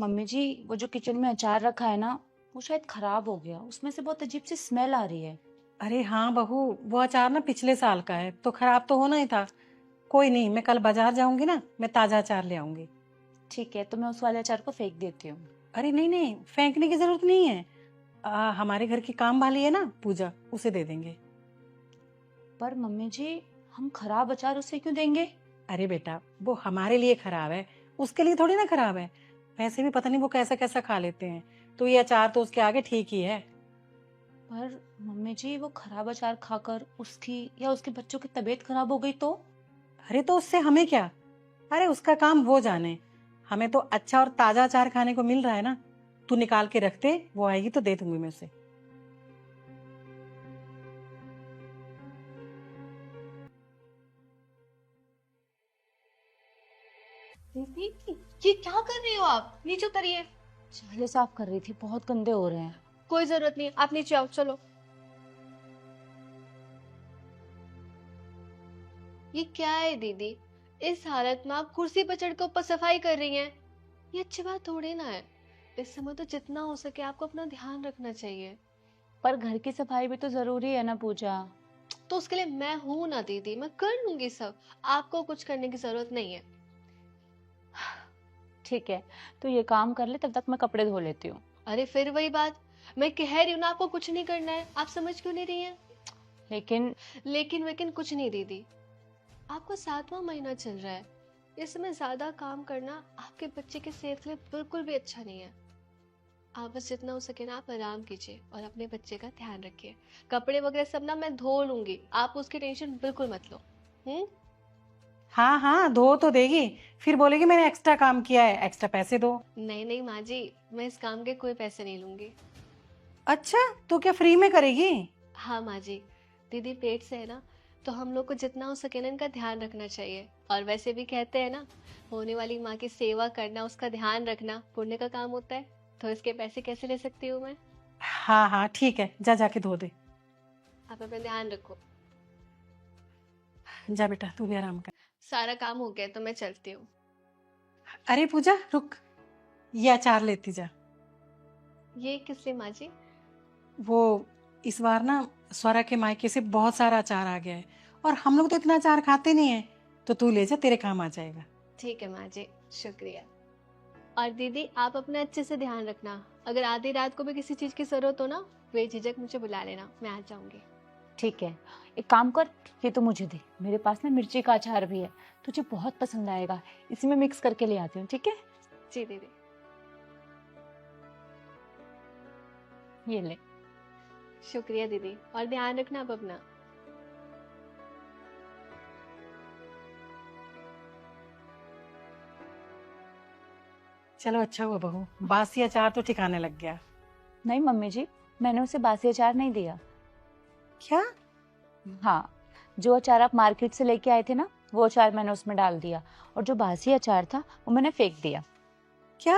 Mummy जी, वो जो kitchen में अचार रखा है ना, वो शायद खराब हो गया। उसमें से बहुत अजीब सी स्मेल आ रही है। अरे हाँ बहू, वो अचार ना पिछले साल का है तो खराब तो होना ही था। कोई नहीं, मैं कल बाजार जाऊंगी ना, मैं ताजा अचार ले आऊंगी। ठीक है, तो मैं उस वाले अचार को फेंक देती हूँ। अरे नहीं नहीं, फेंकने की जरूरत नहीं है। हमारे घर की काम वाली है ना पूजा, उसे दे देंगे। पर मम्मी जी, हम खराब अचार उसे क्यों देंगे? अरे बेटा, वो हमारे लिए खराब है, उसके लिए थोड़ी ना खराब है। वैसे भी पता नहीं वो कैसा कैसा खा लेते हैं, तो ये अचार तो उसके आगे ठीक ही है। पर मम्मी जी, वो खराब अचार खाकर उसकी या उसके बच्चों की तबीयत खराब हो गई तो? अरे तो उससे हमें क्या। अरे उसका काम वो जाने। हमें तो अच्छा और ताजा अचार खाने को मिल रहा है ना। तू निकाल के रख दे, वो आएगी तो दे दूंगी मैं उसे। दीदी, ये क्या कर रही हो आप? नीचे उतरिए। चाले साफ कर रही थी, बहुत गंदे हो रहे हैं। कोई जरूरत नहीं, आप नीचे आओ, चलो। ये क्या है दीदी? इस हालत में आप कुर्सी पर चढ़कर ऊपर सफाई कर रही हैं। ये अच्छी बात थोड़ी ना है। इस समय तो जितना हो सके आपको अपना ध्यान रखना चाहिए। पर घर की सफाई भी तो जरूरी है ना पूजा। तो उसके लिए मैं हूं ना दीदी, मैं कर लूंगी सब। आपको कुछ करने की जरूरत नहीं है। ठीक है, तो ये काम कर ले, तब तक मैं कपड़े धो लेती हूँ। अरे फिर वही बात। मैं कह रही हूँ ना, आपको कुछ नहीं करना है। आप समझ क्यों नहीं रही हैं? लेकिन लेकिन वेकिन कुछ नहीं दीदी। आपका 7वां महीना चल रहा है। इस समय ज्यादा काम करना आपके बच्चे की सेहत के लिए बिल्कुल भी अच्छा नहीं है। आप बस जितना हो सके ना, आप आराम कीजिए और अपने बच्चे का ध्यान रखिए। कपड़े वगैरह सब ना मैं धो लूंगी, आप उसकी टेंशन बिल्कुल मत लो। हम्म। हाँ हाँ, धो तो देगी, फिर बोलेगी मैंने एक्स्ट्रा काम किया है, एक्स्ट्रा पैसे दो। नहीं नहीं माँ जी, मैं इस काम के कोई पैसे नहीं लूंगी। अच्छा, तो क्या फ्री में करेगी? हाँ माँ जी। दीदी पेट से है ना, तो हम लोग को जितना हो सके ना इनका ध्यान रखना चाहिए। और वैसे भी कहते हैं ना, होने वाली माँ की सेवा करना, उसका ध्यान रखना पुण्य का काम होता है। तो इसके पैसे कैसे ले सकती हूँ मैं? हाँ हाँ ठीक है, जा जाके धो दे। आप अपना ध्यान रखो। जा बेटा, तू भी आराम कर। सारा काम हो गया तो मैं चलती हूँ। अरे पूजा रुक, ये अचार लेती जा। ये किस लिए माँ जी? वो इस बार ना स्वरा के मायके से बहुत सारा अचार आ गया है, और हम लोग तो इतना अचार खाते नहीं है, तो तू ले जा, तेरे काम आ जाएगा। ठीक है माँ जी, शुक्रिया। और दीदी आप अपना अच्छे से ध्यान रखना। अगर आधी रात को भी किसी चीज की जरूरत हो ना, बेझिझक मुझे बुला लेना, मैं आ जाऊंगी। ठीक है, एक काम कर, ये तो मुझे दे। मेरे पास ना मिर्ची का अचार भी है, तुझे बहुत पसंद आएगा। इसी में मिक्स करके ले आती हूँ, ठीक है? जी दीदी। ये ले। शुक्रिया दीदी, और ध्यान रखना आप अपना। चलो अच्छा हुआ बहू, बासी अचार तो ठिकाने लग गया। नहीं मम्मी जी, मैंने उसे बासी अचार नहीं दिया। क्या? हाँ, जो अचार आप मार्केट से लेके आए थे ना, वो अचार मैंने उसमें डाल दिया। और जो बासी अचार था, वो मैंने फेंक दिया। क्या?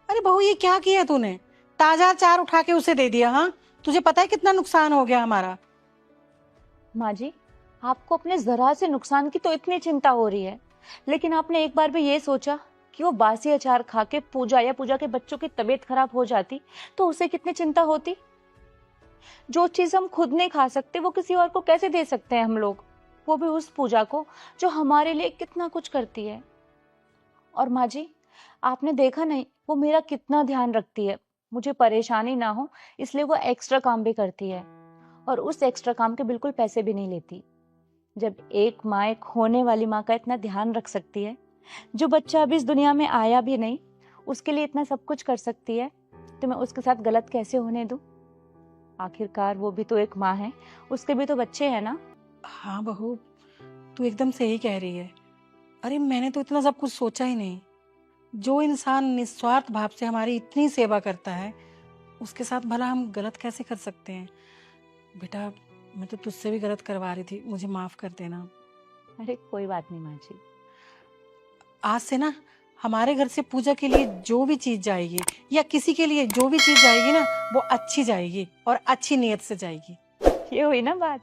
अरे बहू, ये क्या किया तूने? ताजा अचार उठा के उसे दे दिया? हाँ, तुझे पता है कितना नुकसान हो गया हमारा। माँ जी, आपको अपने जरा से नुकसान की तो इतनी चिंता हो रही है, लेकिन आपने एक बार भी ये सोचा कि वो बासी अचार खा के पूजा या पूजा के बच्चों की तबीयत खराब हो जाती तो उसे कितनी चिंता होती? जो चीज हम खुद नहीं खा सकते, वो किसी और को कैसे दे सकते हैं हम लोग? वो भी उस पूजा को जो हमारे लिए कितना कुछ करती है। और माँ जी, आपने देखा नहीं वो मेरा कितना ध्यान रखती है। मुझे परेशानी ना हो इसलिए वो एक्स्ट्रा काम भी करती है, और उस एक्स्ट्रा काम के बिल्कुल पैसे भी नहीं लेती। जब एक माँ एक होने वाली माँ का इतना ध्यान रख सकती है, जो बच्चा अभी इस दुनिया में आया भी नहीं, उसके लिए इतना सब कुछ कर सकती है, तो मैं उसके साथ गलत कैसे होने दूं? आखिरकार वो भी तो एक माँ है, उसके भी तो बच्चे हैं ना। हाँ बहू, तू एकदम सही कह रही है। अरे मैंने तो इतना सब कुछ सोचा ही नहीं। जो इंसान निस्वार्थ भाव से हमारी इतनी सेवा करता है, उसके साथ भला हम गलत कैसे कर सकते हैं? बेटा, मैं तो तुझसे भी गलत करवा रही थी, मुझे माफ कर देना। अरे कोई बात नहीं माँ जी। आज से ना हमारे घर से पूजा के लिए जो भी चीज जाएगी, या किसी के लिए जो भी चीज जाएगी ना, वो अच्छी जाएगी और अच्छी नीयत से जाएगी। ये हुई ना बात।